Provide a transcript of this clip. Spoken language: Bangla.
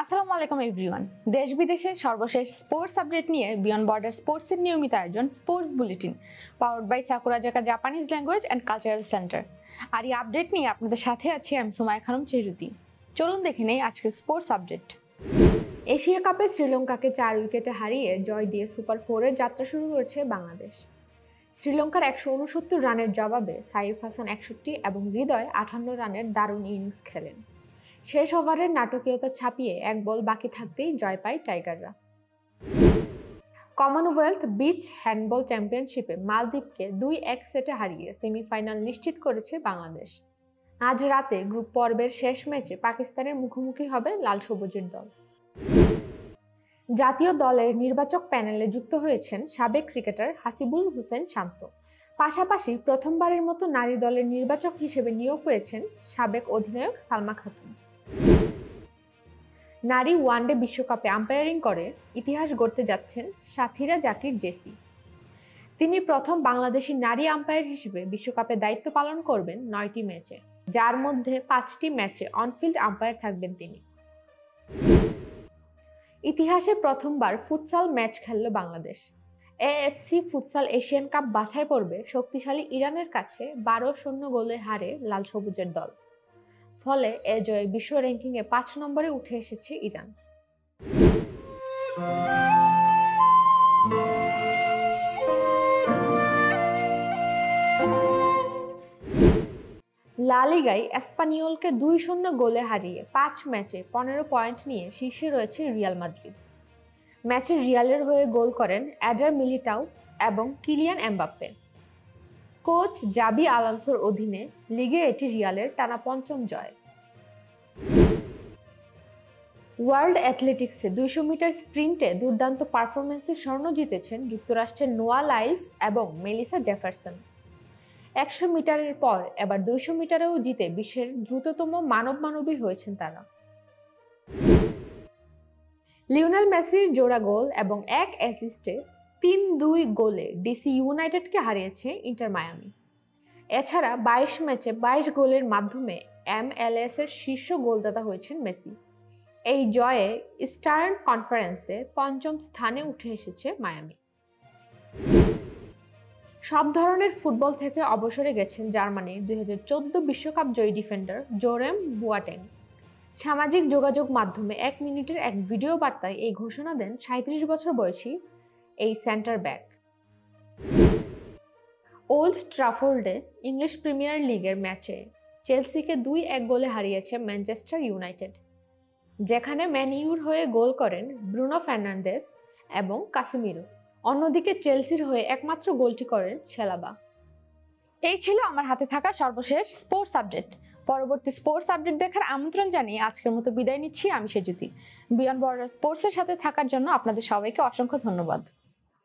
আসসালামু আলাইকুম এভরিওয়ান। দেশ বিদেশের সর্বশেষ স্পোর্টস আপডেট নিয়ে বিয়ন্ড বর্ডার স্পোর্টসের নিয়মিত আয়োজন sports bulletin powered by Sakura জাকা Japanese language and cultural centre. আর এই আপডেট নিয়ে আপনাদের সাথে আছি আমি সুমাইয়া খানম চেহরুতি। চলুন দেখে নেই আজকের স্পোর্টস আপডেট। এশিয়া কাপে শ্রীলঙ্কাকে 4 উইকেটে হারিয়ে জয় দিয়ে সুপার 4-এর যাত্রা শুরু করেছে বাংলাদেশ। শ্রীলঙ্কার 169 রানের জবাবে সাইফ হাসান 61 এবং হৃদয় 58 রানের দারুণ ইনিংস খেলেন। শেষ ওভারের নাটকীয়তা ছাপিয়ে এক বল বাকি থাকতেই জয় পায় টাইগাররা। কমনওয়েলথ বিচ হ্যান্ডবল চ্যাম্পিয়নশিপে মালদ্বীপকে 2-1 সেটে হারিয়ে সেমিফাইনাল নিশ্চিত করেছে বাংলাদেশ। আজ রাতে গ্রুপ পর্বের শেষ ম্যাচে পাকিস্তানের মুখোমুখি হবে লাল সবুজের দল। জাতীয় দলের নির্বাচক প্যানেলে যুক্ত হয়েছেন সাবেক ক্রিকেটার হাসিবুল হোসেন শান্ত। পাশাপাশি প্রথমবারের মতো নারী দলের নির্বাচক হিসেবে নিয়োগ পেয়েছেন সাবেক অধিনায়ক সালমা খাতুন। নারী ওয়ানডে বিশ্বকাপে আম্পায়ারিং করে ইতিহাস গড়তে যাচ্ছেন সাথীরা জাকির জেসি। তিনি প্রথম বাংলাদেশি নারী আম্পায়ার হিসেবে বিশ্বকাপে দায়িত্ব পালন করবেন 9টি ম্যাচে, যার মধ্যে 5টি ম্যাচে অনফিল্ড আম্পায়ার থাকবেন তিনি। ইতিহাসে প্রথমবার ফুটসাল ম্যাচ খেলল Bangladesh. AFC futsal Asian cup বাছাই পর্বে শক্তিশালী ইরানের কাছে 12-0 গোলে হারে লাল সবুজের দল। ফলে এ জয়ে বিশ্ব র্যাঙ্কিংয়ে 5 নম্বরে উঠে এসেছে ইরান। লা লিগায় এসপানিওলকে 2-0 গোলে হারিয়ে 5 ম্যাচে 15 পয়েন্ট নিয়ে শীর্ষে রয়েছে রিয়াল মাদ্রিদ। ম্যাচে রিয়ালের হয়ে গোল করেন এডার মিলিটাও এবং কিলিয়ান এমবাপ্পে। কোচ জাবি আলোনসোর অধীনে লিগে এটি রিয়ালের টানা 5ম জয়। ওয়ার্ল্ড অ্যাথলেটিক্সে 200 মিটার স্প্রিন্টে দুর্দান্ত পারফরমেন্সে স্বর্ণ জিতেছেন যুক্তরাষ্ট্রের নোয়া লাইলস এবং মেলিসা জেফারসন। 100 মিটারের পর এবার 200 মিটারেও জিতে বিশ্বের দ্রুততম মানবী হয়েছেন তারা। লিওনেল মেসির জোড়া গোল এবং 1 অ্যাসিস্টে 3-2 গোলে ডিসি ইউনাইটেডকে হারিয়েছে ইন্টার মায়ামি। এছাড়া 22 ম্যাচে 22 গোলের মাধ্যমে MLS এর শীর্ষ গোলদাতা হয়েছেন মেসি। এই জয়ে ইস্টার্ন কনফারেন্সে 5ম স্থানে উঠে এসেছে মায়ামি। সব ধরনের ফুটবল থেকে অবসরে গেছেন জার্মানির 2014 বিশ্বকাপ জয়ী ডিফেন্ডার জোরেম বুয়াটেং। সামাজিক যোগাযোগ মাধ্যমে 1 মিনিটের এক ভিডিও বার্তায় এই ঘোষণা দেন 37 বছর বয়সী এই সেন্টার ব্যাক। ওল্ড ট্রাফোর্ডে ইংলিশ প্রিমিয়ার লিগের ম্যাচে চেলসিকে 2-1 গোলে হারিয়েছে ম্যানচেস্টার ইউনাইটেড, যেখানে ম্যান ইউর হয়ে গোল করেন ব্রুনো ফার্নান্দেস এবং কাসিমিরো। অন্যদিকে চেলসির হয়ে একমাত্র গোলটি করেন শেলাবা। এই ছিল আমার হাতে থাকা সর্বশেষ স্পোর্টস আপডেট। পরবর্তী স্পোর্টস আপডেট দেখার আমন্ত্রণ জানিয়ে আজকের মতো বিদায় নিচ্ছি আমি সেজুতি। বিয়ন্ড বর্ডার স্পোর্টসের সাথে থাকার জন্য আপনাদের সবাইকে অসংখ্য ধন্যবাদ।